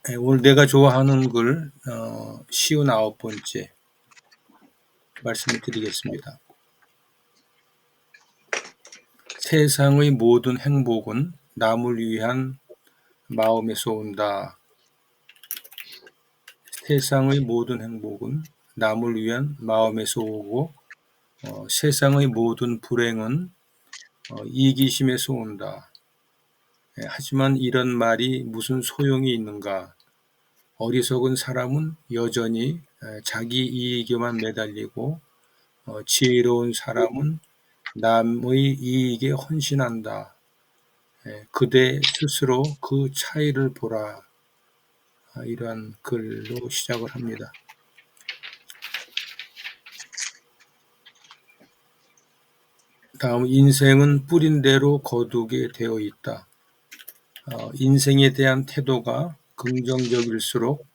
오늘 내가 좋아하는 글 쉬운 9번째 말씀을 드리겠습니다. 세상의 모든 행복은 남을 위한 마음에서 온다. 세상의 모든 행복은 남을 위한 마음에서 오고 세상의 모든 불행은 이기심에서 온다. 하지만 이런 말이 무슨 소용이 있는가? 어리석은 사람은 여전히 자기 이익에만 매달리고 지혜로운 사람은 남의 이익에 헌신한다. 그대 스스로 그 차이를 보라. 이러한 글로 시작을 합니다. 다음, 인생은 뿌린 대로 거두게 되어 있다. 인생에 대한 태도가 긍정적일수록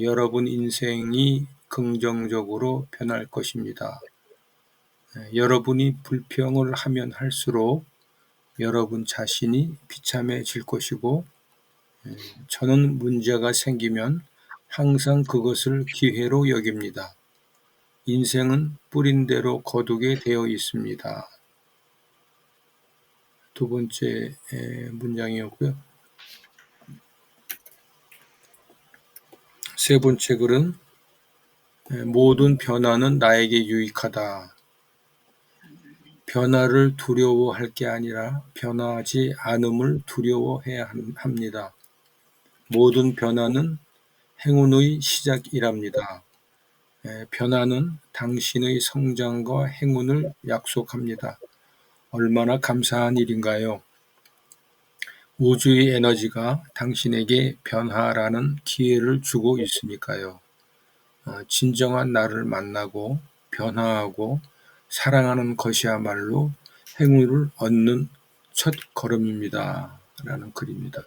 여러분 인생이 긍정적으로 변할 것입니다. 여러분이 불평을 하면 할수록 여러분 자신이 비참해질 것이고, 저는 문제가 생기면 항상 그것을 기회로 여깁니다. 인생은 뿌린 대로 거두게 되어 있습니다. 두 번째 문장이었고요. 세 번째 글은 모든 변화는 나에게 유익하다. 변화를 두려워할 게 아니라 변화하지 않음을 두려워해야 합니다. 모든 변화는 행운의 시작이랍니다. 변화는 당신의 성장과 행운을 약속합니다. 얼마나 감사한 일인가요? 우주의 에너지가 당신에게 변화라는 기회를 주고 있으니까요. 진정한 나를 만나고 변화하고 사랑하는 것이야말로 행운을 얻는 첫 걸음입니다. 라는 글입니다.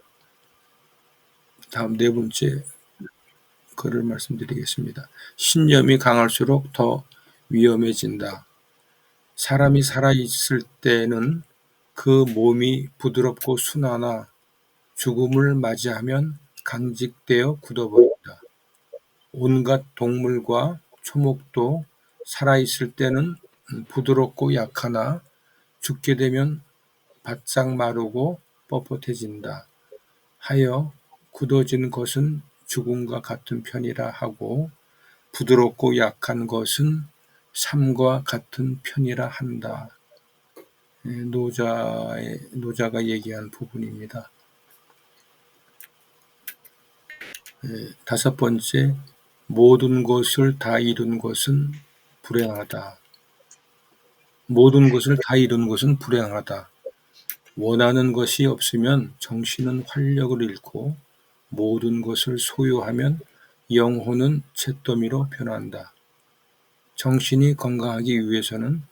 다음 네 번째 글을 말씀드리겠습니다. 신념이 강할수록 더 위험해진다. 사람이 살아있을 때는 그 몸이 부드럽고 순하나 죽음을 맞이하면 강직되어 굳어버린다. 온갖 동물과 초목도 살아있을 때는 부드럽고 약하나 죽게 되면 바싹 마르고 뻣뻣해진다. 하여 굳어진 것은 죽음과 같은 편이라 하고 부드럽고 약한 것은 삶과 같은 편이라 한다. 노자가 얘기한 부분입니다. 다섯 번째, 모든 것을 다 이룬 것은 불행하다. 모든 것을 다 이룬 것은 불행하다. 원하는 것이 없으면 정신은 활력을 잃고 모든 것을 소유하면 영혼은 잿더미로 변한다. 정신이 건강하기 위해서는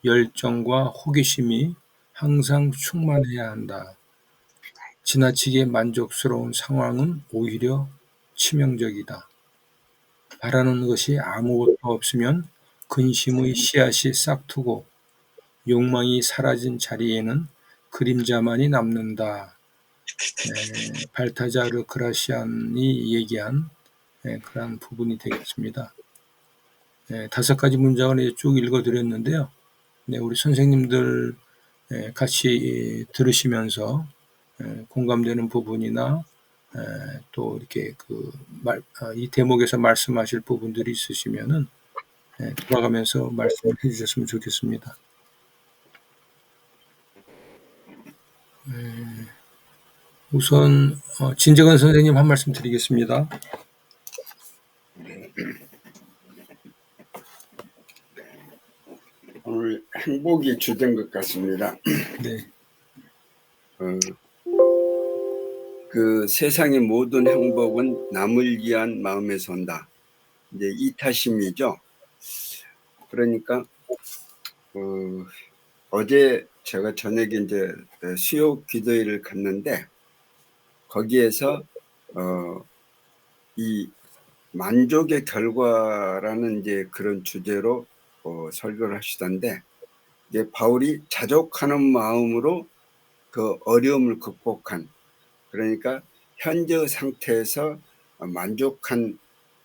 열정과 호기심이 항상 충만해야 한다. 지나치게 만족스러운 상황은 오히려 치명적이다. 바라는 것이 아무것도 없으면 근심의 씨앗이 싹트고 욕망이 사라진 자리에는 그림자만이 남는다. 발타자르 그라시안이 얘기한 그런 부분이 되겠습니다. 다섯 가지 문장을 쭉 읽어드렸는데요. 우리 선생님들 같이 들으시면서 공감되는 부분이나 또 이렇게 이 대목에서 말씀하실 부분들이 있으시면은 돌아가면서 말씀을 해주셨으면 좋겠습니다. 우선 진재건 선생님 한 말씀 드리겠습니다. 오늘 행복이 주된 것 같습니다. 네. 그 세상의 모든 행복은 남을 위한 마음에서 온다. 이제 이타심이죠. 그러니까 어제 제가 저녁에 이제 수요 기도회를 갔는데 거기에서 이 만족의 결과라는 이제 그런 주제로 설교를 하시던데 이제 바울이 자족하는 마음으로 그 어려움을 극복한, 그러니까 현재 상태에서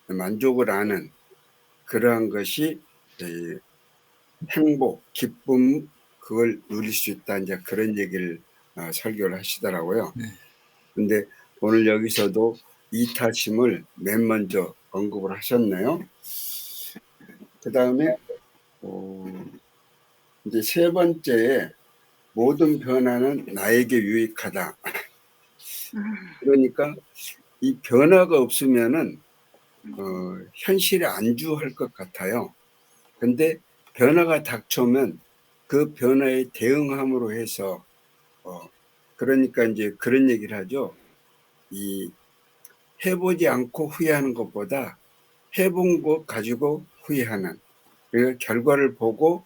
만족을 아는 그러한 것이 행복, 기쁨, 그걸 누릴 수 있다. 이제 그런 얘기를 설교를 하시더라고요. 근데 오늘 여기서도 이타심을 맨 먼저 언급을 하셨네요. 그 다음에 이제 세 번째에 모든 변화는 나에게 유익하다. 그러니까 이 변화가 없으면은 현실에 안주할 것 같아요. 근데 변화가 닥쳐오면 그 변화에 대응함으로 해서 그러니까 이제 그런 얘기를 하죠. 이 해보지 않고 후회하는 것보다 해본 것 가지고 후회하는, 그 결과를 보고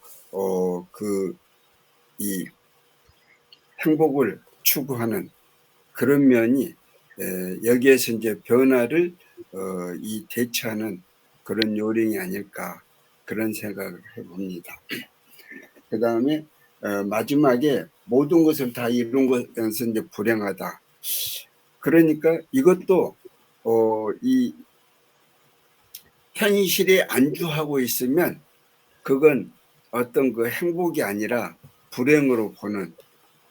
이 행복을 추구하는 그런 면이 여기에서 이제 변화를 이 대처하는 그런 요령이 아닐까, 그런 생각을 해봅니다. 그 다음에 마지막에 모든 것을 다 이룬 것은 이제 불행하다. 그러니까 이것도 이 현실에 안주하고 있으면 그건 어떤 그 행복이 아니라 불행으로 보는,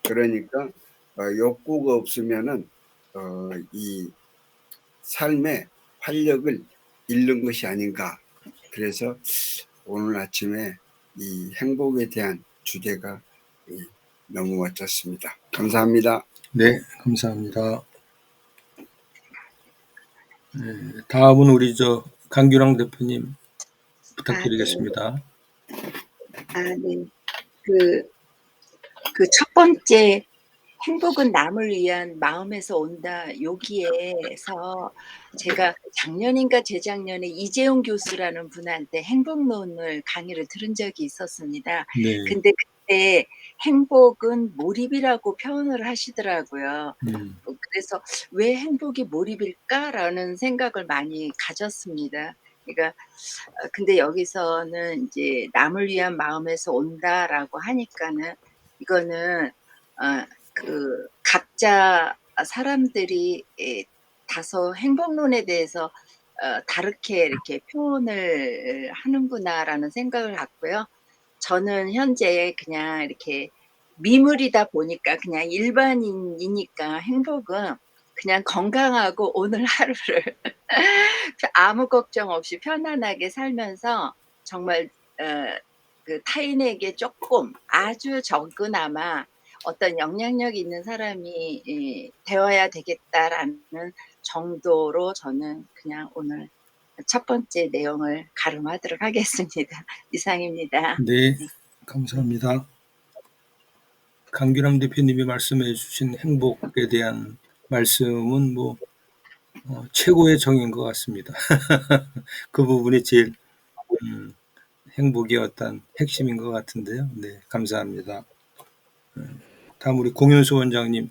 그러니까 욕구가 없으면은 이 삶의 활력을 잃는 것이 아닌가. 그래서 오늘 아침에 이 행복에 대한 주제가 너무 멋졌습니다. 감사합니다. 네, 감사합니다. 다음은 우리 강규랑 대표님 부탁드리겠습니다. 네. 그 첫 번째 행복은 남을 위한 마음에서 온다. 여기에서 제가 작년인가 재작년에 이재용 교수라는 분한테 행복론을 강의를 들은 적이 있었습니다. 네. 근데 그때 행복은 몰입이라고 표현을 하시더라고요. 그래서 '왜 행복이 몰입일까?'라는 생각을 많이 가졌습니다. 그러니까 근데 여기서는 이제 "남을 위한 마음에서 온다."라고 하니까는 이거는 각자 사람들이 다소 행복론에 대해서 다르게 이렇게 표현을 하는구나라는 생각을 갖고요. 저는 현재 그냥 이렇게 미물이다 보니까 그냥 일반인이니까 행복은 그냥 건강하고 오늘 하루를 아무 걱정 없이 편안하게 살면서 정말 타인에게 조금 아주 적으나마 어떤 영향력이 있는 사람이 되어야 되겠다라는 정도로 저는 그냥 오늘 첫 번째 내용을 가름하도록 하겠습니다. 이상입니다. 네, 감사합니다. 강규남 대표님이 말씀해 주신 행복에 대한 말씀은 최고의 정인 것 같습니다. 그 부분이 제일 행복의 어떤 핵심인 것 같은데요. 네, 감사합니다. 다음 우리 공윤수 원장님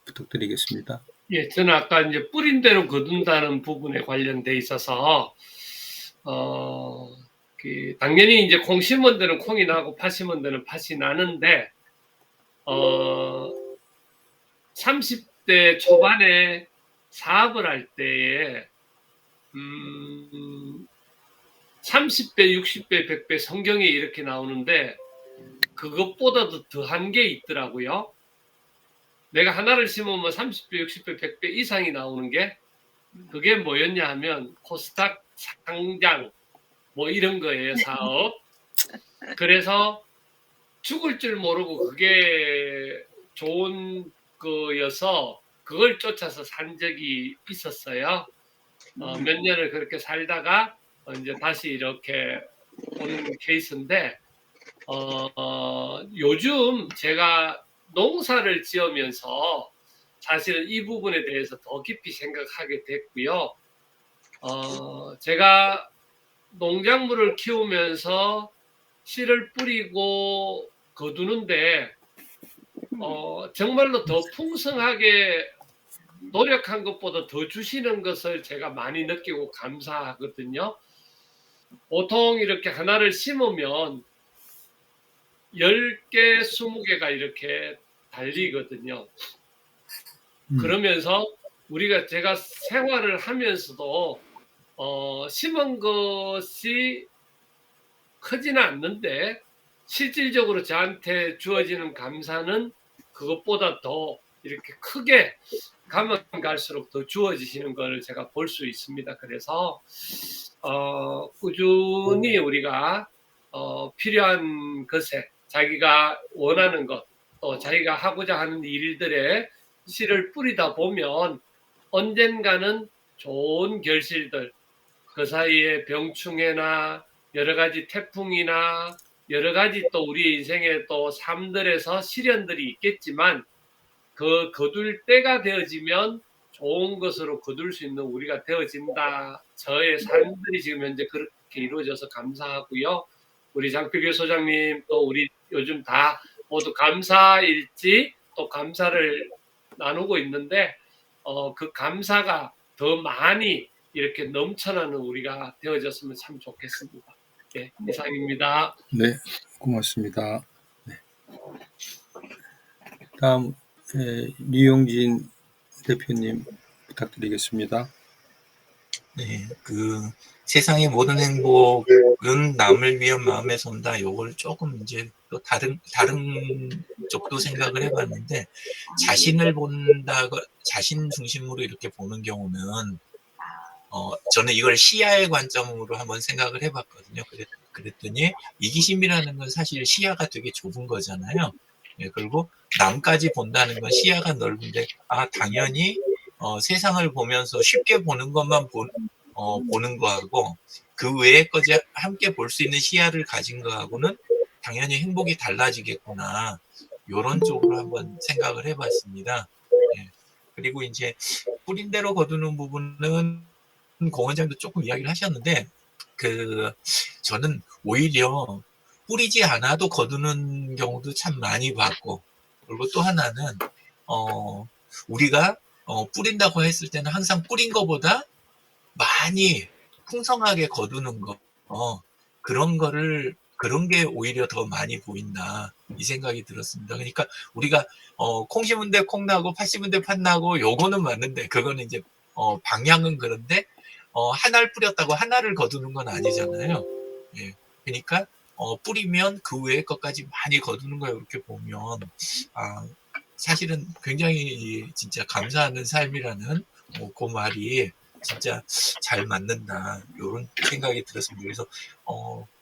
부탁드리겠습니다. 예, 저는 아까 이제 뿌린 대로 거둔다는 부분에 관련돼 있어서 당연히 이제 콩 심은 데는 콩이 나고 팥 심은 데는 팥이 나는데 30대 초반에 사업을 할 때에 30배, 60배, 100배 성경에 이렇게 나오는데 그것보다도 더한 게 있더라고요. 내가 하나를 심으면 30배, 60배, 100배 이상이 나오는 게 그게 뭐였냐 하면 코스닥 상장 뭐 이런 거예요, 사업. 그래서 죽을 줄 모르고 그게 좋은 거여서 그걸 쫓아서 산 적이 있었어요. 몇 년을 그렇게 살다가 이제 다시 이렇게 오는 케이스인데 요즘 제가 농사를 지으면서 사실은 이 부분에 대해서 더 깊이 생각하게 됐고요. 제가 농작물을 키우면서 씨를 뿌리고 거두는데 정말로 더 풍성하게 노력한 것보다 더 주시는 것을 제가 많이 느끼고 감사하거든요. 보통 이렇게 하나를 심으면 10개, 20개가 이렇게 달리거든요. 그러면서 제가 생활을 하면서도 심은 것이 크지는 않는데 실질적으로 저한테 주어지는 감사는 그것보다 더 이렇게 크게 가면 갈수록 더 주어지시는 걸 제가 볼 수 있습니다. 그래서 꾸준히 우리가 필요한 것에 자기가 원하는 것, 또 자기가 하고자 하는 일들에 씨를 뿌리다 보면 언젠가는 좋은 결실들, 그 사이에 병충해나 여러 가지 태풍이나 여러 가지 또 우리 인생의 또 삶들에서 시련들이 있겠지만 그 거둘 때가 되어지면 좋은 것으로 거둘 수 있는 우리가 되어진다. 저의 삶들이 지금 현재 그렇게 이루어져서 감사하고요. 우리 장필규 소장님 또 우리 요즘 다 모두 감사일지 또 감사를 나누고 있는데 그 감사가 더 많이 이렇게 넘쳐나는 우리가 되어졌으면 참 좋겠습니다. 네, 이상입니다. 네, 고맙습니다. 네. 다음 류용진 대표님 부탁드리겠습니다. 네, 세상의 모든 행복은 남을 위한 마음에서 온다. 요걸 조금 이제 또 다른 쪽도 생각을 해봤는데, 자신을 본다고, 자신 중심으로 이렇게 보는 경우는, 저는 이걸 시야의 관점으로 한번 생각을 해봤거든요. 그랬더니, 이기심이라는 건 사실 시야가 되게 좁은 거잖아요. 네, 그리고 남까지 본다는 건 시야가 넓은데, 당연히, 세상을 보면서 쉽게 보는 것만 보는 거하고, 그 외의 것이 함께 볼 수 있는 시야를 가진 거하고는 당연히 행복이 달라지겠구나. 요런 쪽으로 한번 생각을 해봤습니다. 네. 그리고 이제 뿌린 대로 거두는 부분은 공 원장도 조금 이야기를 하셨는데, 저는 오히려 뿌리지 않아도 거두는 경우도 참 많이 봤고, 그리고 또 하나는, 우리가, 뿌린다고 했을 때는 항상 뿌린 거보다 많이 풍성하게 거두는 거, 그런 게 오히려 더 많이 보인다. 이 생각이 들었습니다. 그러니까 우리가, 콩 심은 데 콩 나고, 팥 심은 데 팥 나고, 요거는 맞는데, 그거는 이제, 방향은 그런데, 하나를 뿌렸다고 하나를 거두는 건 아니잖아요. 예. 그러니까, 뿌리면 그 외의 것까지 많이 거두는 거예요. 이렇게 보면, 사실은 굉장히 진짜 감사하는 삶이라는, 그 말이 진짜 잘 맞는다. 이런 생각이 들었습니다. 그래서,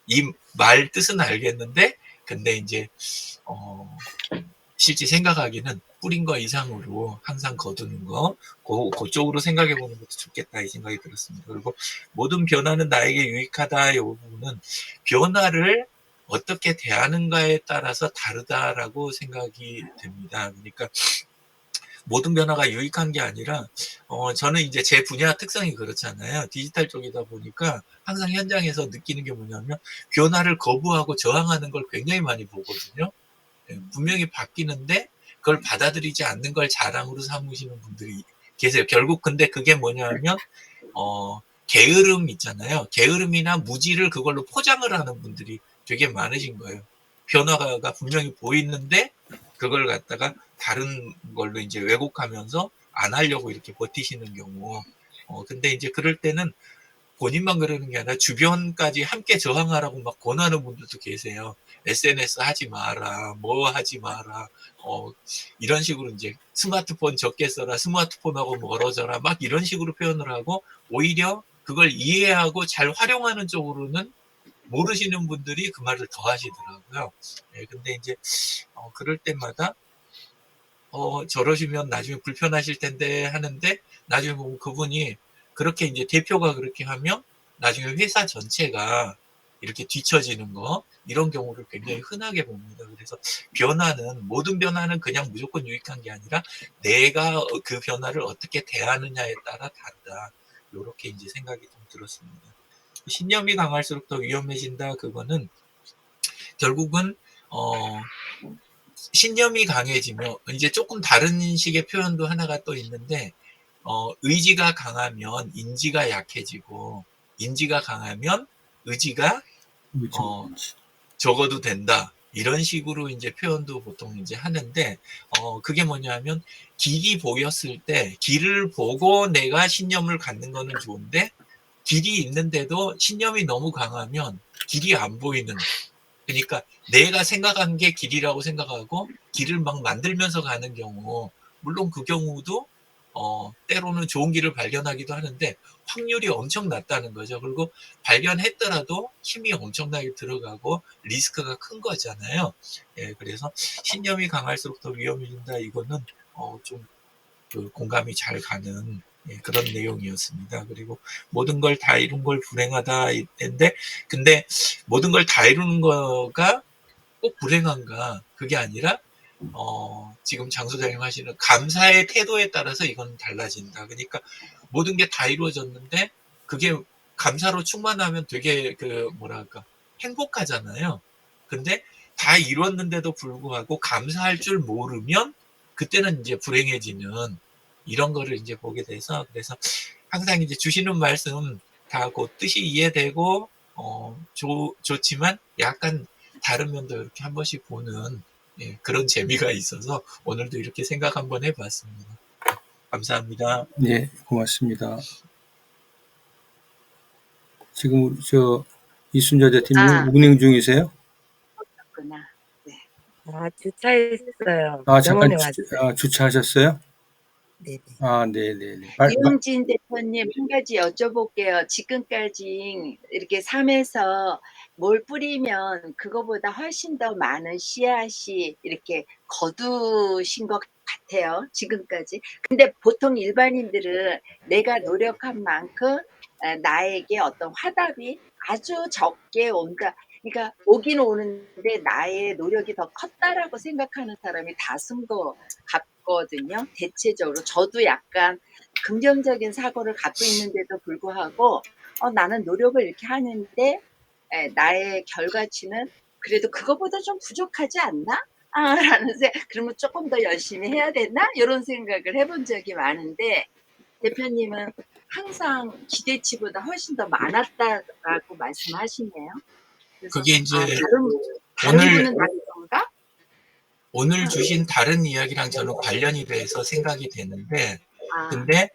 이 말 뜻은 알겠는데, 근데 이제, 실제 생각하기는 뿌린 거 이상으로 항상 거두는 거, 그쪽으로 생각해 보는 것도 좋겠다 이 생각이 들었습니다. 그리고 모든 변화는 나에게 유익하다 이 부분은 변화를 어떻게 대하는가에 따라서 다르다라고 생각이 됩니다. 그러니까 모든 변화가 유익한 게 아니라, 저는 이제 제 분야 특성이 그렇잖아요. 디지털 쪽이다 보니까 항상 현장에서 느끼는 게 뭐냐면 변화를 거부하고 저항하는 걸 굉장히 많이 보거든요. 분명히 바뀌는데 그걸 받아들이지 않는 걸 자랑으로 삼으시는 분들이 계세요. 결국 근데 그게 뭐냐면 게으름 있잖아요. 게으름이나 무지를 그걸로 포장을 하는 분들이 되게 많으신 거예요. 변화가 분명히 보이는데 그걸 갖다가 다른 걸로 이제 왜곡하면서 안 하려고 이렇게 버티시는 경우. 근데 이제 그럴 때는 본인만 그러는 게 아니라 주변까지 함께 저항하라고 막 권하는 분들도 계세요. SNS 하지 마라, 뭐 하지 마라, 이런 식으로 이제 스마트폰 적게 써라, 스마트폰하고 멀어져라, 막 이런 식으로 표현을 하고, 오히려 그걸 이해하고 잘 활용하는 쪽으로는 모르시는 분들이 그 말을 더 하시더라고요. 네, 근데 이제, 그럴 때마다, 저러시면 나중에 불편하실 텐데 하는데, 나중에 보면 그분이 그렇게 이제 대표가 그렇게 하면 나중에 회사 전체가 이렇게 뒤처지는 거, 이런 경우를 굉장히 흔하게 봅니다. 그래서 모든 변화는 그냥 무조건 유익한 게 아니라 내가 그 변화를 어떻게 대하느냐에 따라 다르다. 이렇게 이제 생각이 좀 들었습니다. 신념이 강할수록 더 위험해진다. 그거는 결국은, 신념이 강해지면 이제 조금 다른 식의 표현도 하나가 또 있는데, 의지가 강하면 인지가 약해지고, 인지가 강하면 의지가 적어도 된다. 이런 식으로 이제 표현도 보통 이제 하는데, 그게 뭐냐면, 길이 보였을 때, 길을 보고 내가 신념을 갖는 거는 좋은데, 길이 있는데도 신념이 너무 강하면 길이 안 보이는, 그러니까 내가 생각한 게 길이라고 생각하고 길을 막 만들면서 가는 경우, 물론 그 경우도 때로는 좋은 길을 발견하기도 하는데 확률이 엄청 낮다는 거죠. 그리고 발견했더라도 힘이 엄청나게 들어가고 리스크가 큰 거잖아요. 예, 그래서 신념이 강할수록 더 위험해진다. 이거는 좀 그 공감이 잘 가는, 예, 그런 내용이었습니다. 그리고 모든 걸 다 이룬 걸 불행하다 했는데, 근데 모든 걸 다 이루는 거가 꼭 불행한가? 그게 아니라 지금 장 소장님 하시는 감사의 태도에 따라서 이건 달라진다. 그러니까 모든 게 다 이루어졌는데 그게 감사로 충만하면 되게 그 뭐랄까 행복하잖아요. 근데 다 이뤘는데도 불구하고 감사할 줄 모르면 그때는 이제 불행해지는, 이런 거를 이제 보게 돼서, 그래서 항상 이제 주시는 말씀 다 그 뜻이 이해되고 좋지만 약간 다른 면도 이렇게 한 번씩 보는, 예, 그런 재미가 있어서 오늘도 이렇게 생각 한번 해봤습니다. 감사합니다. 네, 고맙습니다. 지금 이순자 대표님 운행 중이세요? 그렇구나. 주차했어요. 잠깐 병원에 왔어요. 주차하셨어요? 네네. 네네네. 이용진 대표님 한 가지 여쭤볼게요. 지금까지 이렇게 삶에서 뭘 뿌리면 그거보다 훨씬 더 많은 씨앗이 이렇게 거두신 것 같아요. 지금까지. 근데 보통 일반인들은 내가 노력한 만큼 나에게 어떤 화답이 아주 적게 온다. 그러니까 오긴 오는데 나의 노력이 더 컸다라고 생각하는 사람이 다수인 것 같거든요. 대체적으로. 저도 약간 긍정적인 사고를 갖고 있는데도 불구하고 나는 노력을 이렇게 하는데 나의 결과치는 그래도 그거보다 좀 부족하지 않나? 라는 그러면 조금 더 열심히 해야 되나? 이런 생각을 해본 적이 많은데 대표님은 항상 기대치보다 훨씬 더 많았다라고 말씀하시네요. 그래서 그게 이제 다른 오늘 분은 다른 건가? 오늘 주신 다른 이야기랑 저는 관련이 돼서 생각이 되는데, 근데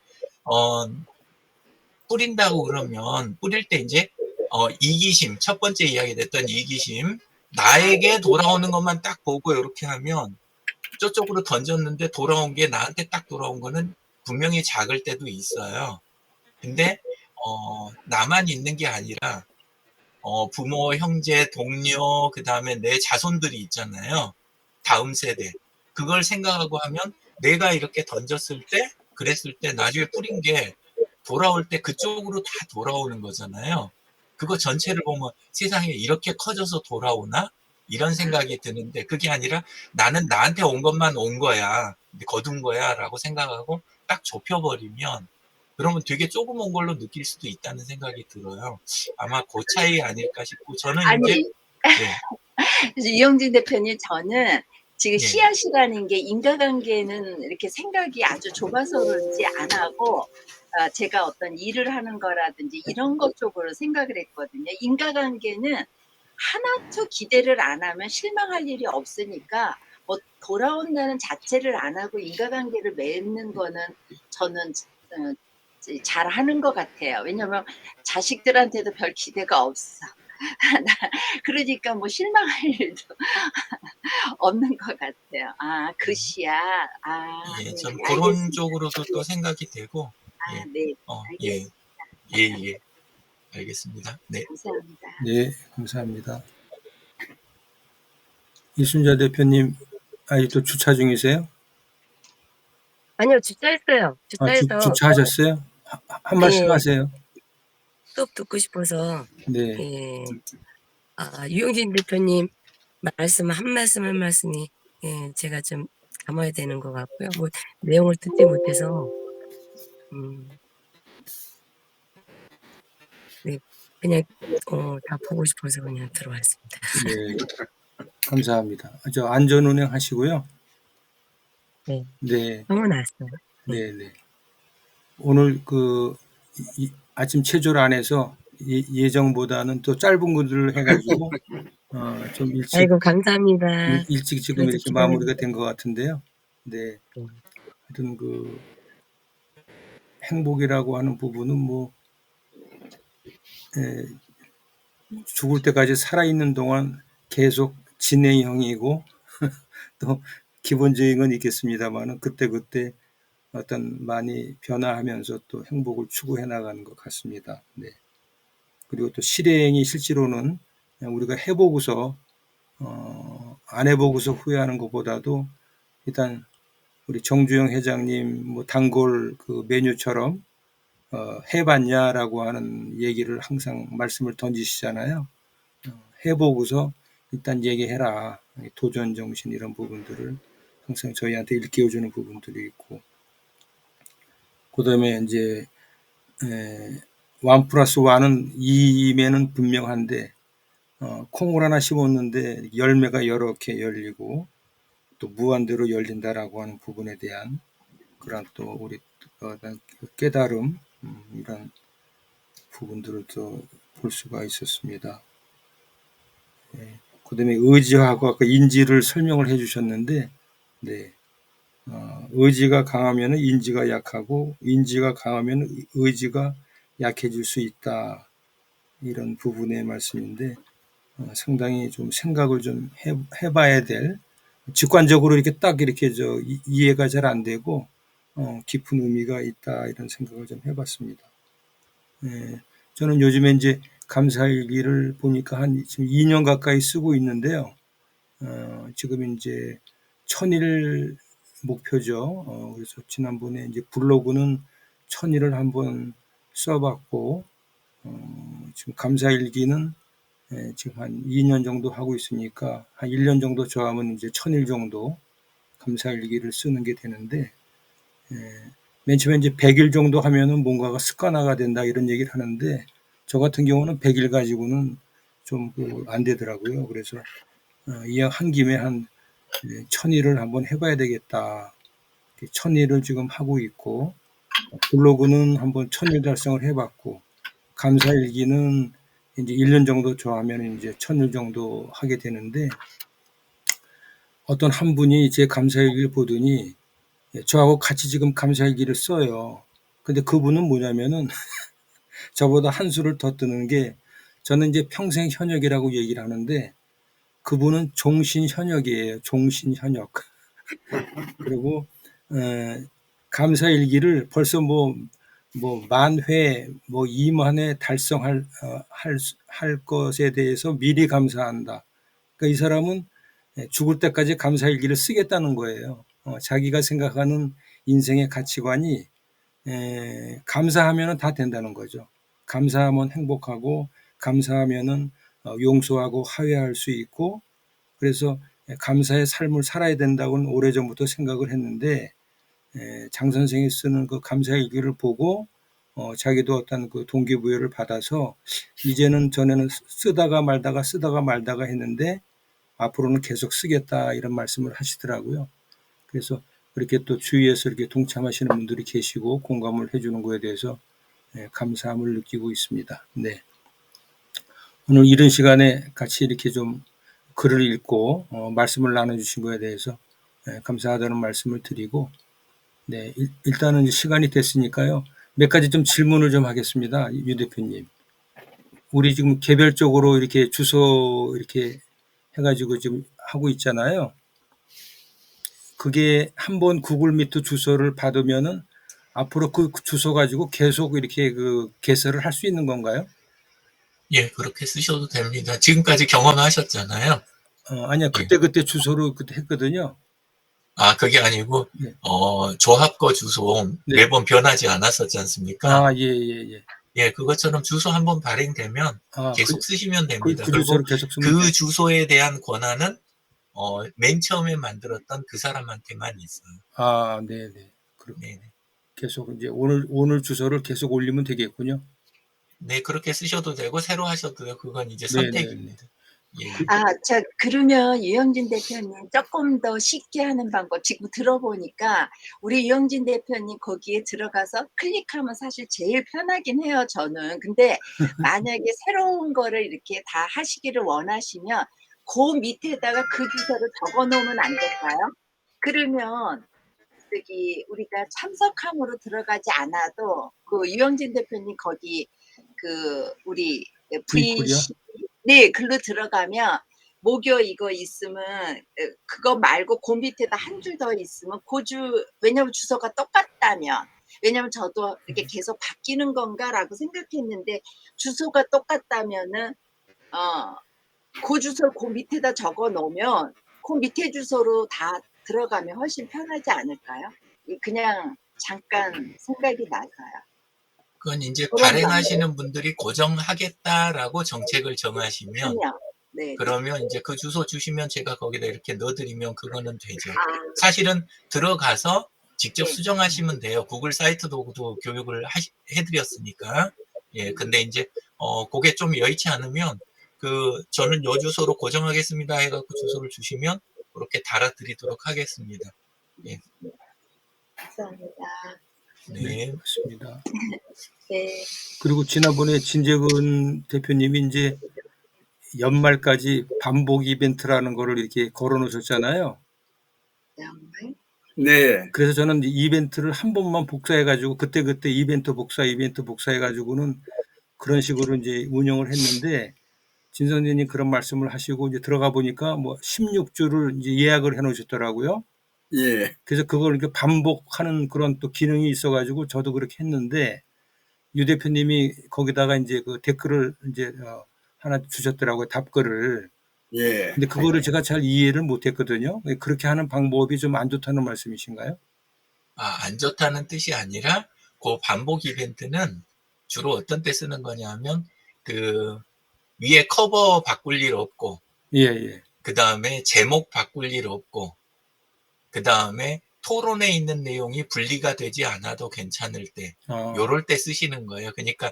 뿌린다고 그러면 뿌릴 때 이제 이기심, 첫 번째 이야기 됐던 이기심, 나에게 돌아오는 것만 딱 보고 이렇게 하면 저쪽으로 던졌는데 돌아온 게 나한테 딱 돌아온 거는 분명히 작을 때도 있어요. 근데 나만 있는 게 아니라 부모, 형제, 동료, 그 다음에 내 자손들이 있잖아요. 다음 세대. 그걸 생각하고 하면 내가 이렇게 던졌을 때, 그랬을 때 나중에 뿌린 게 돌아올 때 그쪽으로 다 돌아오는 거잖아요. 그거 전체를 보면 세상에 이렇게 커져서 돌아오나? 이런 생각이 드는데, 그게 아니라 나는 나한테 온 것만 온 거야, 거둔 거야 라고 생각하고 딱 좁혀버리면, 그러면 되게 조금 온 걸로 느낄 수도 있다는 생각이 들어요. 아마 그 차이 아닐까 싶고, 저는 이제, 그래서 이용진 대표님, 저는 지금 예. 씨앗이라는 게 인과관계는 이렇게 생각이 아주 좁아서 그런지 안 하고 제가 어떤 일을 하는 거라든지 이런 것 쪽으로 생각을 했거든요. 인과관계는 하나도 기대를 안 하면 실망할 일이 없으니까 뭐 돌아온다는 자체를 안 하고 인과관계를 맺는 거는 저는 잘하는 것 같아요. 왜냐면 자식들한테도 별 기대가 없어. 그러니까 뭐 실망할 일도 없는 것 같아요. 그 씨앗. 예, 전 네, 그런 알겠습니다. 쪽으로도 또 생각이 되고, 네, 예, 알겠습니다. 예, 알겠습니다. 네. 감사합니다. 네, 감사합니다. 이순자 대표님, 아직도 주차 중이세요? 아니요, 주차했어요. 주차해서 주차하셨어요? 한 말씀 하세요. 수업 듣고 싶어서 네, 유영진 대표님 말씀 한 말씀이 제가 좀 담아야 되는 것 같고요. 뭐 내용을 듣지 못해서 네, 그냥 다 보고 싶어서 그냥 들어왔습니다. 네, 감사합니다. 안전 운행하시고요. 네, 네, 너무 났어요. 네. 오늘 아침 체조를 안 해서 예정보다는 또 짧은 글을 해가지고 좀 아이고 감사합니다. 일찍 지금 그래도 이렇게 기다려 마무리가 된 것 같은데요. 네, 하여튼 그 행복이라고 하는 부분은 뭐 죽을 때까지 살아있는 동안 계속 진행형이고 또 기본적인 건 있겠습니다만은 그때그때 어떤 많이 변화하면서 또 행복을 추구해 나가는 것 같습니다. 네. 그리고 또 실행이 실제로는 그냥 우리가 해보고서 안 해보고서 후회하는 것보다도 일단 우리 정주영 회장님 뭐 단골 그 메뉴처럼 해봤냐라고 하는 얘기를 항상 말씀을 던지시잖아요. 해보고서 일단 얘기해라. 도전 정신 이런 부분들을 항상 저희한테 일깨워주는 부분들이 있고, 그 다음에 이제 1+1은 2매는 분명한데 콩을 하나 심었는데 열매가 여러 개 열리고 또 무한대로 열린다라고 하는 부분에 대한 그런 또 우리 어떤 깨달음 이런 부분들을 또 볼 수가 있었습니다. 그 다음에 의지하고 아까 인지를 설명을 해주셨는데, 네, 의지가 강하면 인지가 약하고 인지가 강하면 의지가 약해질 수 있다. 이런 부분의 말씀인데 상당히 좀 생각을 좀 해봐야 될 직관적으로 이렇게 딱 이렇게 이해가 잘 안 되고 깊은 의미가 있다 이런 생각을 좀 해봤습니다. 저는 요즘에 이제 감사일기를 보니까 한 지금 2년 가까이 쓰고 있는데요. 지금 이제 1000일 목표죠. 그래서 지난번에 이제 블로그는 1000일을 한번 써봤고, 지금 감사일기는 지금 한 2년 정도 하고 있으니까 한 1년 정도 저 하면 이제 1000일 정도 감사일기를 쓰는 게 되는데, 맨 처음에 이제 100일 정도 하면은 뭔가가 습관화가 된다 이런 얘기를 하는데, 저 같은 경우는 100일 가지고는 좀 안 되더라고요. 그래서 이왕 한 김에 한 1000일을 한번 해봐야 되겠다. 1000일을 지금 하고 있고, 블로그는 한번 1000일 달성을 해봤고, 감사일기는 이제 1년 정도 좋아하면 이제 1000일 정도 하게 되는데, 어떤 한 분이 제 감사일기를 보더니 저하고 같이 지금 감사일기를 써요. 근데 그분은 뭐냐면은 저보다 한 수를 더 뜨는 게 저는 이제 평생 현역이라고 얘기를 하는데 그분은 종신 현역이에요. 종신 현역. 그리고 감사일기를 벌써 뭐 10,000회, 뭐 20,000회 달성할 할 것에 대해서 미리 감사한다. 그러니까 이 사람은 죽을 때까지 감사일기를 쓰겠다는 거예요. 자기가 생각하는 인생의 가치관이 감사하면 다 된다는 거죠. 감사하면 행복하고 감사하면은 용서하고 화해할 수 있고 그래서 감사의 삶을 살아야 된다고는 오래전부터 생각을 했는데 장 선생이 쓰는 그 감사일기를 보고 자기도 어떤 그 동기부여를 받아서 이제는 전에는 쓰다가 말다가 했는데 앞으로는 계속 쓰겠다 이런 말씀을 하시더라고요. 그래서 그렇게 또 주위에서 이렇게 동참하시는 분들이 계시고 공감을 해주는 거에 대해서 감사함을 느끼고 있습니다. 네. 오늘 이런 시간에 같이 이렇게 좀 글을 읽고 말씀을 나눠주신 거에 대해서 감사하다는 말씀을 드리고 네, 일단은 시간이 됐으니까요. 몇 가지 좀 질문을 좀 하겠습니다. 유 대표님. 우리 지금 개별적으로 이렇게 주소 이렇게 해가지고 지금 하고 있잖아요. 그게 한번 구글 미트 주소를 받으면은 앞으로 그 주소 가지고 계속 이렇게 그 개설을 할 수 있는 건가요? 예, 그렇게 쓰셔도 됩니다. 지금까지 경험하셨잖아요. 아니야. 그때 주소로 그때 했거든요. 아, 그게 아니고, 네. 조합거 주소 네. 매번 변하지 않았었지 않습니까? 아, 예. 예, 그것처럼 주소 한번 발행되면 계속 쓰시면 됩니다. 그 그리고 주소를 계속 쓰면 그 주소에 대한 권한은 맨 처음에 만들었던 그 사람한테만 있어요. 아, 네네. 네, 계속 이제 오늘 주소를 계속 올리면 되겠군요. 네, 그렇게 쓰셔도 되고 새로 하셔도 되고 그건 이제 네네. 선택입니다. 예. 그러면 유영진 대표님 조금 더 쉽게 하는 방법 지금 들어보니까 우리 유영진 대표님 거기에 들어가서 클릭하면 사실 제일 편하긴 해요, 저는. 근데 만약에 새로운 거를 이렇게 다 하시기를 원하시면 그 밑에다가 그 주소를 적어 놓으면 안 될까요? 그러면 우리가 참석함으로 들어가지 않아도 그 유영진 대표님 거기 우리 V-콜이요? VC 네, 글로 들어가면 목요 이거 있으면 그거 말고 그 밑에다 한 줄 더 있으면 왜냐면 주소가 똑같다면 왜냐면 저도 이렇게 계속 바뀌는 건가라고 생각했는데 주소가 똑같다면은 그 주소를 그 밑에다 적어 놓으면 그 밑에 주소로 다 들어가면 훨씬 편하지 않을까요? 그냥 잠깐 생각이 나서요. 그건 이제 그런 발행하시는 분들이 고정하겠다라고 정책을 정하시면 방법이요. 네. 그러면 이제 그 주소 주시면 제가 거기다 이렇게 넣어드리면 그거는 되죠. 아, 사실은 들어가서 직접 네. 수정하시면 돼요. 구글 사이트도 교육을 해드렸으니까. 예, 근데 이제 그게 좀 여의치 않으면 저는 요 주소로 고정하겠습니다 해갖고 주소를 주시면 그렇게 달아드리도록 하겠습니다. 예. 감사합니다. 네. 맞습니다. 네. 그리고 지난번에 진재근 대표님이 이제 연말까지 반복 이벤트라는 거를 이렇게 걸어 놓으셨잖아요. 정말? 네. 그래서 저는 이벤트를 한 번만 복사해가지고 그때 이벤트 복사해가지고는 그런 식으로 이제 운영을 했는데 진 선생님 그런 말씀을 하시고 이제 들어가 보니까 뭐 16주를 이제 예약을 해 놓으셨더라고요. 예. 그래서 그걸 이렇게 반복하는 그런 또 기능이 있어가지고 저도 그렇게 했는데 유 대표님이 거기다가 이제 그 댓글을 이제 하나 주셨더라고요. 답글을. 예. 근데 그거를 제가 잘 이해를 못했거든요. 그렇게 하는 방법이 좀 안 좋다는 말씀이신가요? 안 좋다는 뜻이 아니라 그 반복 이벤트는 주로 어떤 때 쓰는 거냐면 위에 커버 바꿀 일 없고 예. 그 다음에 제목 바꿀 일 없고 그 다음에 토론에 있는 내용이 분리가 되지 않아도 괜찮을 때 요럴 때 쓰시는 거예요. 그러니까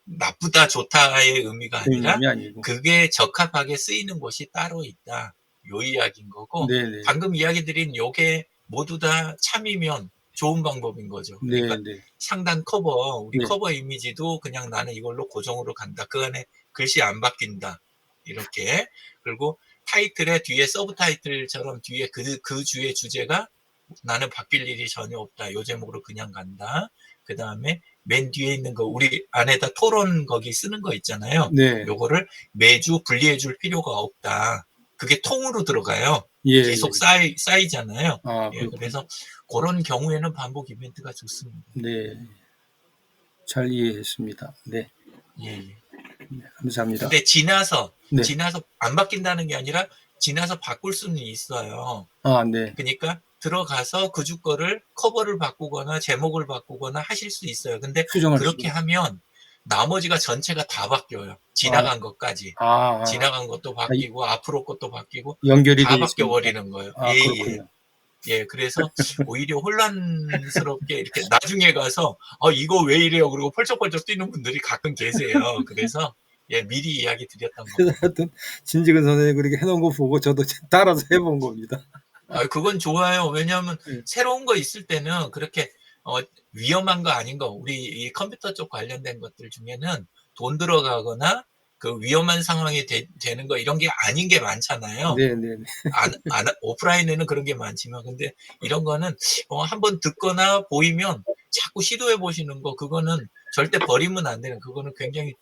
나쁘다 좋다의 의미가 아니라 아니고. 그게 적합하게 쓰이는 곳이 따로 있다. 요 이야기인 거고 네네. 방금 이야기 드린 요게 모두 다 참이면 좋은 방법인 거죠. 그러니까 네네. 상단 커버 우리 네. 커버 이미지도 그냥 나는 이걸로 고정으로 간다. 그 안에 글씨 안 바뀐다. 이렇게 그리고 타이틀에 뒤에 서브 타이틀처럼 뒤에 그 주의 주제가 나는 바뀔 일이 전혀 없다. 요 제목으로 그냥 간다. 그 다음에 맨 뒤에 있는 거 우리 안에다 토론 거기 쓰는 거 있잖아요. 네. 요거를 매주 분리해 줄 필요가 없다. 그게 통으로 들어가요. 예. 계속 쌓이잖아요. 예, 그렇군요. 그래서 그런 경우에는 반복 이벤트가 좋습니다. 네. 잘 이해했습니다. 네. 예. 네, 감사합니다. 근데 지나서 네. 안 바뀐다는 게 아니라 지나서 바꿀 수는 있어요. 네. 그러니까 들어가서 그 주 거를 커버를 바꾸거나 제목을 바꾸거나 하실 수 있어요. 근데 그렇게 하면 나머지가 전체가 다 바뀌어요. 지나간 것까지. 지나간 것도 바뀌고 앞으로 것도 바뀌고 연결이 다 돼 바뀌어 있습니까? 버리는 거예요. 그렇군요. 예, 그래서 오히려 혼란스럽게 이렇게 나중에 가서 이거 왜 이래요? 그리고 펄쩍펄쩍 뛰는 분들이 가끔 계세요. 그래서 미리 이야기 드렸던 겁니다. 하여튼 진지근 선생님 그렇게 해놓은 거 보고 저도 따라서 해본 겁니다. 그건 좋아요. 왜냐하면 새로운 거 있을 때는 그렇게 위험한 거 아닌 거 우리 이 컴퓨터 쪽 관련된 것들 중에는 돈 들어가거나 그 위험한 상황이 되는 거 이런 게 아닌 게 많잖아요. 네네. 오프라인에는 그런 게 많지만 근데 이런 거는 한번 듣거나 보이면 자꾸 시도해 보시는 거 그거는 절대 버리면 안 되는 그거는 굉장히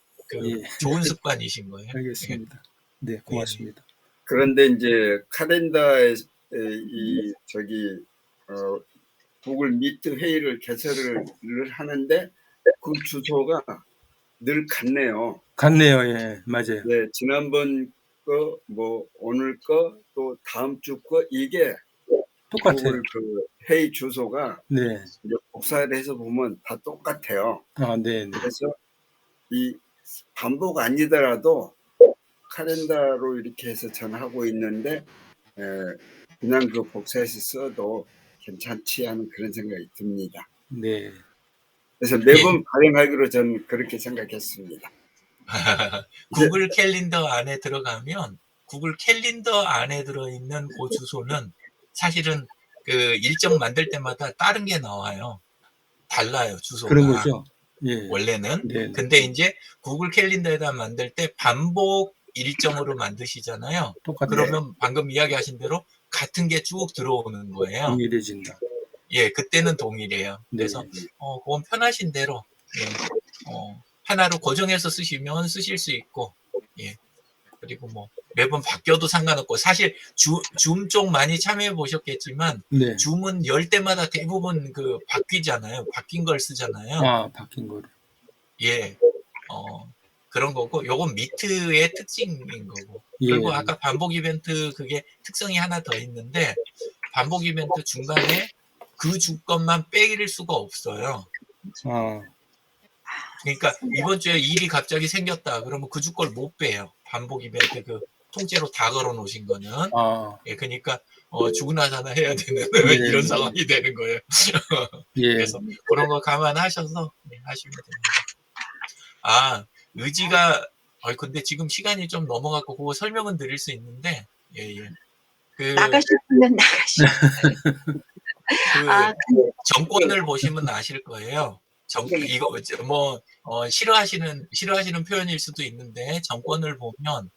좋은 습관이신 거예요. 알겠습니다. 네, 고맙습니다. 그런데 이제 카렌다에 구글 미트 회의를 개설을 하는데 그 주소가 늘 같네요. 예, 맞아요. 네, 지난번 거, 오늘 거, 또 다음 주 거, 이게 똑같아요. 구글 회의 주소가 네. 복사를 해서 보면 다 똑같아요. 네. 그래서 이 반복 아니더라도 카렌다로 이렇게 해서 전하고 있는데 그냥 복사해서 써도 괜찮지 하는 그런 생각이 듭니다. 네. 그래서 매번 발행하기로 저는 그렇게 생각했습니다. 구글 캘린더 안에 들어가면 구글 캘린더 안에 들어있는 그 주소는 사실은 그 일정 만들 때마다 다른 게 나와요. 달라요, 그런 주소가. 거죠. 예. 원래는. 네. 근데 이제 구글 캘린더에다 만들 때 반복 일정으로 만드시잖아요. 똑같네. 그러면 방금 이야기하신 대로 같은 게 쭉 들어오는 거예요. 동일해진다. 예, 그때는 동일해요. 네. 그래서 그건 편하신 대로 하나로 고정해서 쓰시면 쓰실 수 있고, 예. 그리고 뭐 매번 바뀌어도 상관없고, 사실 줌 쪽 많이 참여해 보셨겠지만 네. 줌은 열 때마다 대부분 그 바뀌잖아요. 바뀐 걸 쓰잖아요. 아, 바뀐 거를. 예. 그런 거고, 요건 미트의 특징인 거고. 예. 그리고 아까 반복 이벤트 그게 특성이 하나 더 있는데, 반복 이벤트 중간에 그 주권만 빼길 수가 없어요. 아, 그러니까 이번 주에 일이 갑자기 생겼다 그러면 그 주권 못 빼요. 반복 이벤트 그 통째로 다 걸어 놓으신 거는. 아, 예, 그러니까 죽으나 해야 되는 네. 이런 상황이 되는 거예요. 예. 그래서 그런 거 감안하셔서 하시면 됩니다. 의지가 근데 지금 시간이 좀 넘어갔고 그거 설명은 드릴 수 있는데, 나가시면 나가시면. 근데 정권을 보시면 아실 거예요. 네. 이거 뭐 싫어하시는 표현일 수도 있는데, 정권을 보면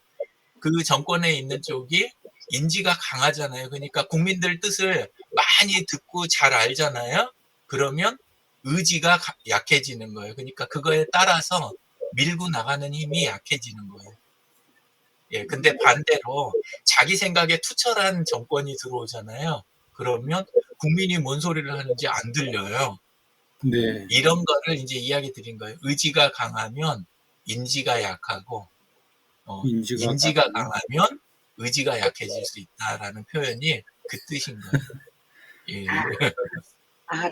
그 정권에 있는 쪽이 인지가 강하잖아요. 그러니까 국민들 뜻을 많이 듣고 잘 알잖아요. 그러면 의지가 약해지는 거예요. 그러니까 그거에 따라서 밀고 나가는 힘이 약해지는 거예요. 예, 근데 반대로 자기 생각에 투철한 정권이 들어오잖아요. 그러면 국민이 뭔 소리를 하는지 안 들려요. 네. 이런 거를 이제 이야기 드린 거예요. 의지가 강하면 인지가 약하고, 인지가 강하면 의지가 약해질 수 있다라는 표현이 그 뜻인 거예요. 예.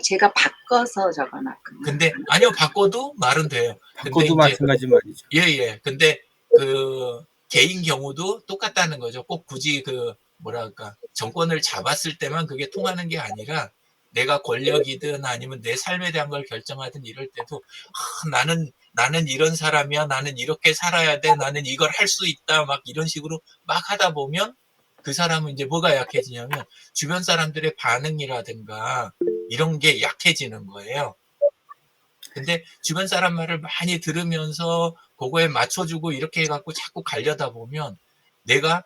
제가 바꿔서 적어놨군요. 근데 아니요, 바꿔도 말은 돼요. 바꿔도 마찬가지 말이죠. 예. 근데 그 개인 경우도 똑같다는 거죠. 꼭 굳이 정권을 잡았을 때만 그게 통하는 게 아니라, 내가 권력이든 아니면 내 삶에 대한 걸 결정하든 이럴 때도 나는 이런 사람이야, 나는 이렇게 살아야 돼, 나는 이걸 할 수 있다, 막 이런 식으로 막 하다 보면 그 사람은 이제 뭐가 약해지냐면 주변 사람들의 반응이라든가 이런 게 약해지는 거예요. 근데 주변 사람 말을 많이 들으면서 그거에 맞춰주고 이렇게 해갖고 자꾸 가려다 보면 내가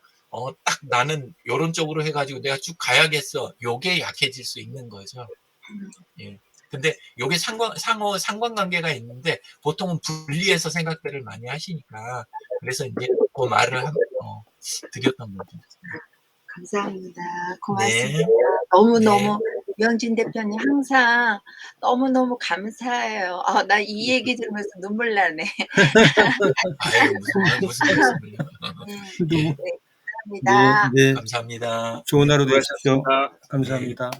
딱 나는 요런 쪽으로 해가지고 내가 쭉 가야겠어, 요게 약해질 수 있는 거죠. 예. 근데 요게 상관관계가 있는데 보통은 분리해서 생각들을 많이 하시니까, 그래서 이제 그 말을 드렸던 거죠. 감사합니다. 고맙습니다. 네. 너무너무 유영진 대표님 항상 너무너무 감사해요. 나 이 얘기 들으면서 눈물 나네. 아유, 무슨 말씀을요. 네, 감사합니다. 네. 감사합니다. 좋은 하루 되십시오. 수고하셨습니다. 감사합니다.